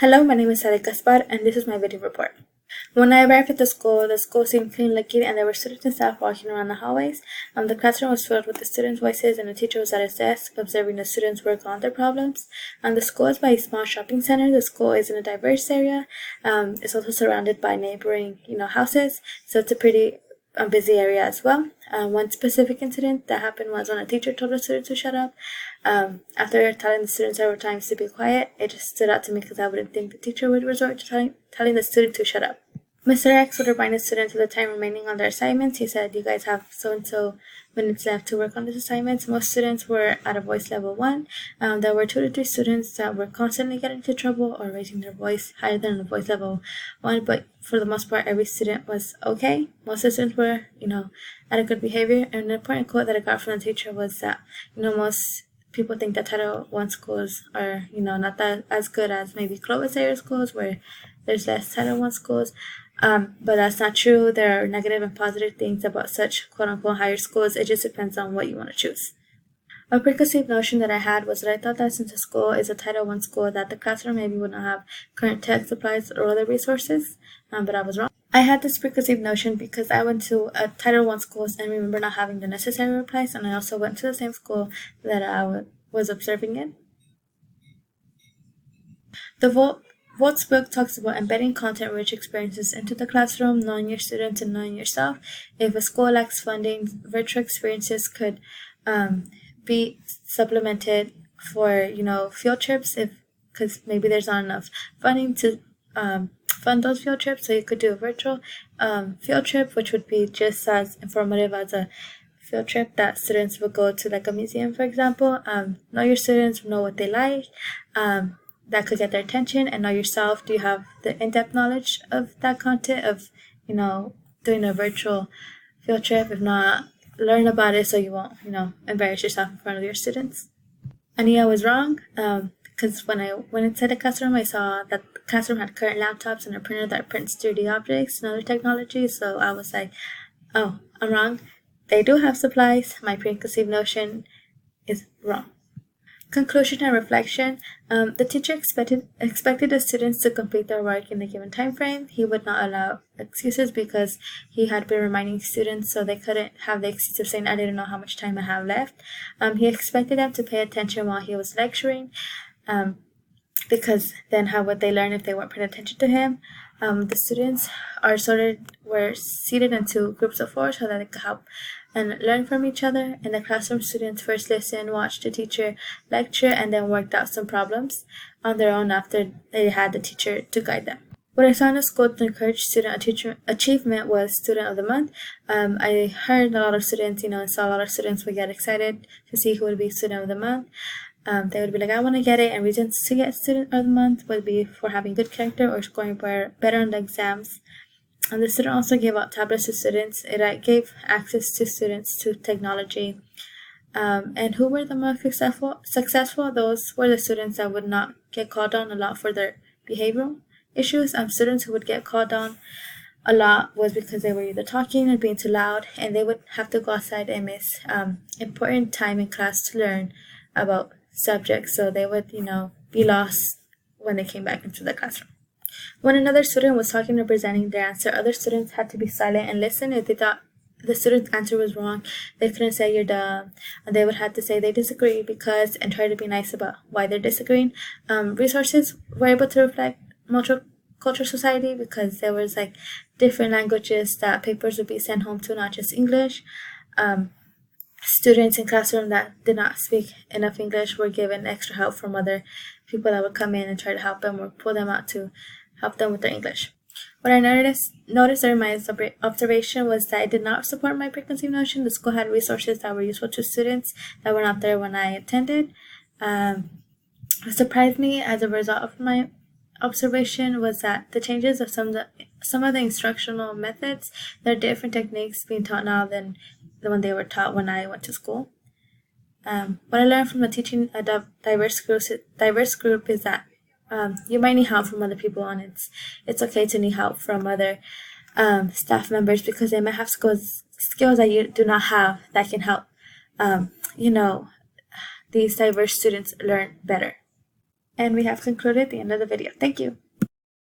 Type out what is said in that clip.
Hello, my name is Sarai Gaspar, and this is my video report. When I arrived at the school seemed clean looking, and there were students and staff walking around the hallways. The classroom was filled with the students' voices, and the teacher was at his desk observing the students work on their problems. The school is by a small shopping center. The school is in a diverse area. It's also surrounded by neighboring, houses, so it's a pretty busy area as well. One specific incident that happened was when a teacher told the students to shut up. After telling the students several times to be quiet, it just stood out to me because I wouldn't think the teacher would resort to telling the student to shut up. Mr. X would remind the students of the time remaining on their assignments. He said, "You guys have so-and-so minutes left to work on these assignments." Most students were at a voice level 1. There were 2 to 3 students that were constantly getting into trouble or raising their voice higher than the voice level 1, but for the most part, every student was okay. Most of the students were, at a good behavior. And an important quote that I got from the teacher was that, most people think that Title I schools are, not that as good as maybe Clovis area schools where there's less Title I schools. But that's not true. There are negative and positive things about such quote-unquote higher schools. It just depends on what you want to choose. A preconceived notion that I had was that I thought that since a school is a Title I school, that the classroom maybe would not have current tech supplies or other resources, but I was wrong. I had this preconceived notion because I went to a Title I schools and remember not having the necessary supplies, and I also went to the same school that I was observing in. The Volt's book talks about embedding content-rich experiences into the classroom, knowing your students and knowing yourself. If a school lacks funding, virtual experiences could be supplemented for, field trips, because maybe there's not enough funding to fund those field trips. So you could do a virtual field trip, which would be just as informative as a field trip that students would go to, like a museum, for example. Know your students, know what they like. That could get their attention, and know yourself. Do you have the in-depth knowledge of that content of, doing a virtual field trip? If not, learn about it so you won't, embarrass yourself in front of your students. I knew I was wrong because when I went inside the classroom, I saw that the classroom had current laptops and a printer that prints 3D objects and other technology. So I was like, oh, I'm wrong. They do have supplies. My preconceived notion is wrong. Conclusion and reflection. The teacher expected the students to complete their work in the given time frame. He would not allow excuses because he had been reminding students, so they couldn't have the excuse of saying, "I didn't know how much time I have left." He expected them to pay attention while he was lecturing, because then how would they learn if they weren't paying attention to him? The students were seated in 2 groups of 4 so that they could help and learn from each other. In the classroom, students first listened, watched the teacher lecture, and then worked out some problems on their own after they had the teacher to guide them. What I saw in the school to encourage student achievement was Student of the Month. I heard a lot of students, and saw a lot of students would get excited to see who would be Student of the Month. They would be like, "I want to get it," and reasons to get Student of the Month would be for having good character or scoring better on the exams. And the student also gave out tablets to students. It gave access to students to technology. And who were the most successful? Those were the students that would not get called on a lot for their behavioral issues. Students who would get called on a lot was because they were either talking or being too loud, and they would have to go outside and miss important time in class to learn about subjects. So they would, be lost when they came back into the classroom. When another student was talking or presenting their answer, other students had to be silent and listen. If they thought the student's answer was wrong, they couldn't say "you're dumb," and they would have to say they disagree because, and try to be nice about why they're disagreeing. Resources were able to reflect multicultural society because there was different languages that papers would be sent home to, not just English. Students in classroom that did not speak enough English were given extra help from other people that would come in and try to help them or pull them out to help them with their English. What I noticed during my observation was that it did not support my preconceived notion. The school had resources that were useful to students that were not there when I attended. What surprised me as a result of my observation was that the changes of some of the instructional methods, there are different techniques being taught now than the one they were taught when I went to school. What I learned from teaching a diverse group is that you might need help from other people, and it's okay to need help from other staff members because they might have skills that you do not have that can help these diverse students learn better. And we have concluded the end of the video. Thank you.